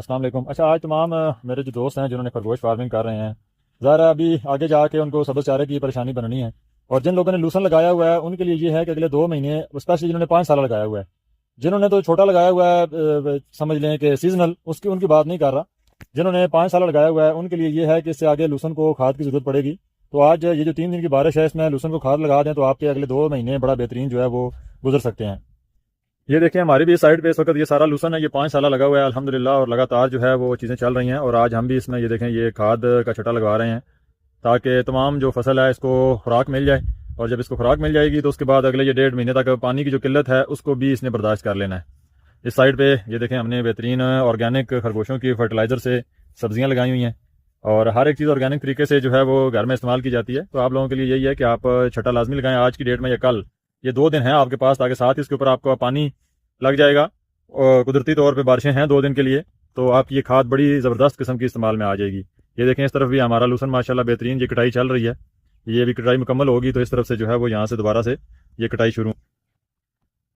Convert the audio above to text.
अस्सलाम वालेकुम। अच्छा, आज तमाम मेरे जो दोस्त हैं जिन्होंने खरगोश फार्मिंग कर रहे हैं, ज़रा अभी आगे जाके उनको सब्ज़ चारे की परेशानी बननी है। और जिन लोगों ने लूसन लगाया हुआ है उनके लिए ये है कि अगले 2 महीने, स्पेशली जिन्होंने 5 साल लगाया हुआ है, जिन्होंने तो छोटा लगाया हुआ है समझ लें कि सीजनल, उसकी उनकी बात नहीं कर रहा। जिन्होंने 5 साल लगाया हुआ है उनके लिए ये है कि इससे आगे लूसन को खाद की ज़रूरत पड़ेगी। तो आज ये जो 3 दिन की बारिश है इसमें लूसन को खाद लगा दें तो आपके अगले 2 महीने बड़ा बेहतरीन जो है वो गुजर सकते हैं। ये देखें, हमारी भी साइड पे इस वक्त ये सारा लूसन है, ये 5 साल लगा हुआ है अल्हम्दुलिल्लाह, और लगातार जो है वो चीज़ें चल रही हैं। और आज हम भी इसमें ये देखें ये खाद का छटा लगवा रहे हैं ताकि तमाम जो फसल है इसको खुराक मिल जाए। और जब इसको खुराक मिल जाएगी तो उसके बाद अगले ये 1.5 महीने तक पानी की जो किल्लत है उसको भी इसने बर्दाश्त कर लेना है। इस साइड पे ये देखें हमने बेहतरीन ऑर्गेनिक खरगोशों की फर्टिलाइज़र से सब्जियां लगाई हुई हैं, और हर एक चीज़ ऑर्गेनिक तरीके से जो है वो घर में इस्तेमाल की जाती है। तो आप लोगों के लिए यही है कि आप छटा लाजमी लगाएं आज की डेट में या कल, ये 2 दिन है आपके पास, ताकि साथ ही इसके ऊपर आपको पानी लग जाएगा। और कुदरती तौर पे बारिशें हैं 2 दिन के लिए, तो आपकी ये खाद बड़ी ज़बरदस्त किस्म की इस्तेमाल में आ जाएगी। ये देखें इस तरफ भी हमारा लूसन माशाल्लाह बेहतरीन ये कटाई चल रही है। ये भी कटाई मुकम्मल होगी तो इस तरफ से जो है वो यहाँ से दोबारा से ये कटाई शुरू